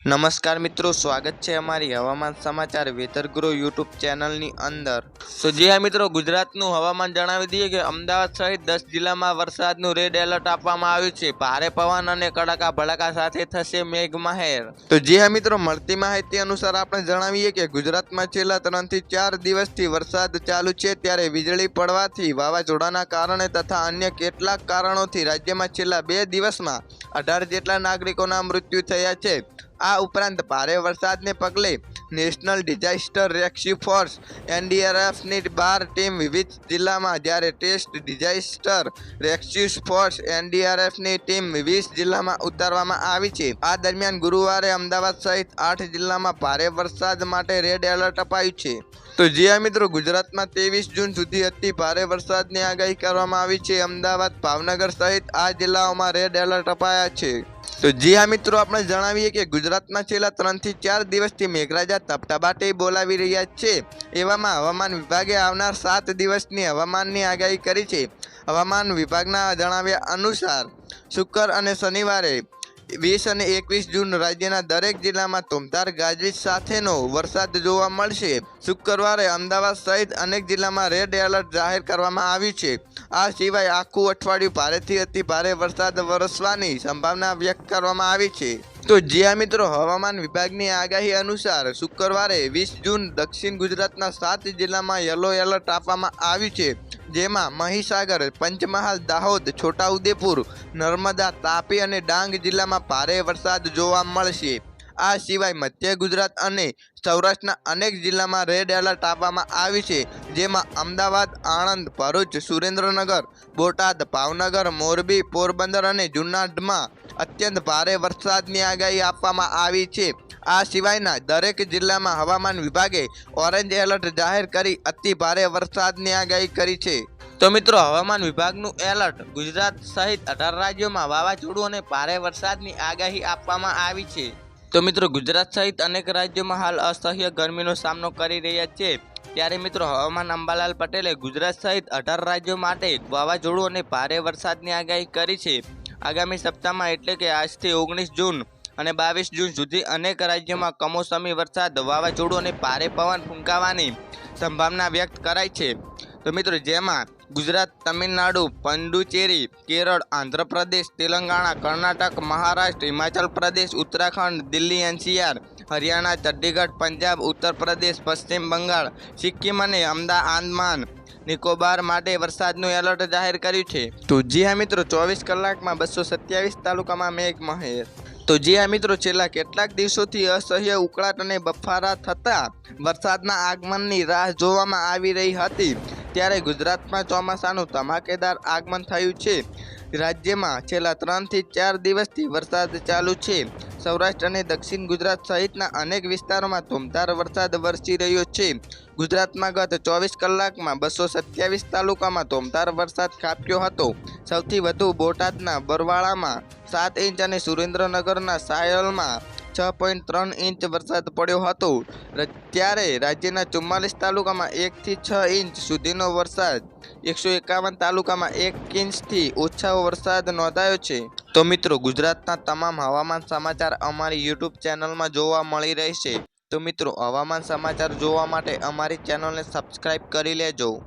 નમસ્કાર મિત્રો, સ્વાગત છે અમારી હવામાન સમાચાર વેધર ગુરુ યુટ્યુબ ચેનલની અંદર। તો જી હા મિત્રો, ગુજરાતનું હવામાન જણાવી દઈએ કે અમદાવાદ સહિત 10 જિલ્લામાં વરસાદનું રેડ એલર્ટ આપવામાં આવ્યું છે। ભારે પવન અને કડાકા ભડાકા સાથે થશે મેઘમહેર। તો જી હા મિત્રો, મળતી માહિતી અનુસાર આપણે જણાવીએ કે ગુજરાતમાં છેલ્લા 3 થી 4 દિવસથી વરસાદ ચાલુ છે, ત્યારે વીજળી પડવાથી, વાવાઝોડાના કારણે તથા અન્ય કેટલાક કારણોથી રાજ્યમાં છેલ્લા 2 દિવસમાં 18 જેટલા નાગરિકોના મૃત્યુ થયા છે। આ ઉપરાંત ભારે વરસાદને પગલે નેશનલ ડિઝાસ્ટર રેસ્ક્યુ ફોર્સ એનડીઆરએફની 12 ટીમ વિવિધ જિલ્લામાં, જ્યારે ટેસ્ટ ડિઝાસ્ટર રેસ્ક્યુ ફોર્સ એનડીઆરએફની ટીમ 20 જિલ્લામાં ઉતારવામાં આવી છે। આ દરમિયાન ગુરુવારે અમદાવાદ સહિત 8 જિલ્લામાં ભારે વરસાદ માટે રેડ એલર્ટ અપાયું છે। તો જી હા મિત્રો, ગુજરાતમાં 23 જૂન સુધી અતિ ભારે વરસાદની આગાહી કરવામાં આવી છે। અમદાવાદ, ભાવનગર સહિત આ જિલ્લાઓમાં રેડ એલર્ટ અપાયા છે। તો જી હા મિત્રો, આપણે જણાવીએ કે ગુજરાતમાં છેલ્લા 3 થી 4 દિવસથી મેઘરાજા ધબધબાટી બોલાવી રહ્યા છે। એવામાં હવામાન વિભાગે આવનાર 7 દિવસની હવામાનની આગાહી કરી છે। હવામાન વિભાગના જણાવ્યા અનુસાર શુક્ર અને શનિવારે 20 અને 21 જૂન રાજ્યના દરેક જિલ્લામાં ધોધમાર ગાજવીજ સાથેનો વરસાદ જોવા મળશે। શુક્રવારે અમદાવાદ સહિત અનેક જિલ્લામાં રેડ એલર્ટ જાહેર કરવામાં આવ્યું છે। આ સિવાય આખું અઠવાડિયું ભારેથી અતિ ભારે વરસાદ વરસવાની સંભાવના વ્યક્ત કરવામાં આવી છે। તો જી હા મિત્રો, હવામાન વિભાગની આગાહી અનુસાર શુક્રવારે 20 જૂન દક્ષિણ ગુજરાતના 7 જિલ્લામાં યલો એલર્ટ આપવામાં આવ્યું છે, જેમાં મહીસાગર, પંચમહાલ, દાહોદ, છોટાઉદેપુર, નર્મદા, તાપી અને ડાંગ જિલ્લામાં ભારે વરસાદ જોવા મળશે। આ સિવાય મધ્ય ગુજરાત અને સૌરાષ્ટ્રના અનેક જિલ્લામાં રેડ એલર્ટ આપવામાં આવ્યું છે, જેમાં અમદાવાદ, આણંદ, ભરૂચ, સુરેન્દ્રનગર, બોટાદ, ભાવનગર, મોરબી, પોરબંદર અને જૂનાગઢમાં અત્યંત ભારે વરસાદની આગાહી આપવામાં આવી છે। આ સિવાયના દરેક જિલ્લામાં હવામાન વિભાગે ઓરેન્જ એલર્ટ જાહેર કરી અતિ ભારે વરસાદની આગાહી કરી છે। તો મિત્રો, હવામાન વિભાગનું એલર્ટ ગુજરાત સહિત 18 રાજ્યોમાં વાવાઝોડું અને ભારે વરસાદની આગાહી આપવામાં આવી છે। તો મિત્રો, ગુજરાત સહિત અનેક રાજ્યોમાં હાલ અસહ્ય ગરમીનો સામનો કરી રહ્યા છે, ત્યારે મિત્રો હવામાન અંબાલાલ પટેલે ગુજરાત સહિત 18 રાજ્યો માટે વાવાઝોડું અને ભારે વરસાદની આગાહી કરી છે। આગામી સપ્તાહમાં એટલે કે આજથી 19 જૂન અને 22 જૂન સુધી અનેક રાજ્યોમાં કમોસમી વરસાદ, વાવાઝોડું અને ભારે પવન ફૂંકાવાની સંભાવના વ્યક્ત કરાઈ છે। તો મિત્રો, જેમાં ગુજરાત, તમિલનાડુ, પુડુચેરી, કેરળ, આંધ્રપ્રદેશ, તેલંગાણા, કર્ણાટક, મહારાષ્ટ્ર, હિમાચલ પ્રદેશ, ઉત્તરાખંડ, દિલ્હી એનસીઆર, હરિયાણા, ચંડીગઢ, પંજાબ, ઉત્તર પ્રદેશ, પશ્ચિમ બંગાળ, સિક્કિમ અને અંદામાન નિકોબાર માટે વરસાદનું એલર્ટ જાહેર કર્યું છે। તો જી હા મિત્રો, 24 કલાકમાં 227 તાલુકામાં મેઘમહેર। તો જી હા મિત્રો, છેલ્લા કેટલાક દિવસોથી અસહ્ય ઉકળાટ અને બફારા થતા વરસાદના આગમનની રાહ જોવામાં આવી રહી હતી, ત્યારે ગુજરાતમાં ચોમાસાનું ધમાકેદાર આગમન થયું છે। રાજ્યમાં છેલ્લા 3 થી 4 દિવસથી વરસાદ ચાલુ છે। સૌરાષ્ટ્ર અને દક્ષિણ ગુજરાત સહિતના અનેક વિસ્તારોમાં ધોધમાર વરસાદ વરસી રહ્યો છે। ગુજરાતમાં ગત 24 કલાકમાં 227 તાલુકામાં ધોધમાર વરસાદ ખાબક્યો હતો। સૌથી વધુ બોટાદના બરવાળામાં 7 ઇંચ અને સુરેન્દ્રનગરના સાયલમાં 6.3 ઇંચ વરસાદ પડ્યો હતો, ત્યારે રાજ્યના 44 તાલુકામાં 1 થી 6 ઇંચ સુધીનો વરસાદ, 151 તાલુકામાં 1 ઇંચથી ઓછો વરસાદ નોંધાયો છે। તો મિત્રો, ગુજરાતના તમામ હવામાન સમાચાર અમારી યુટ્યુબ ચેનલમાં જોવા મળી રહેશે। તો મિત્રો, હવામાન સમાચાર જોવા માટે અમારી ચેનલને સબસ્ક્રાઈબ કરી લેજો।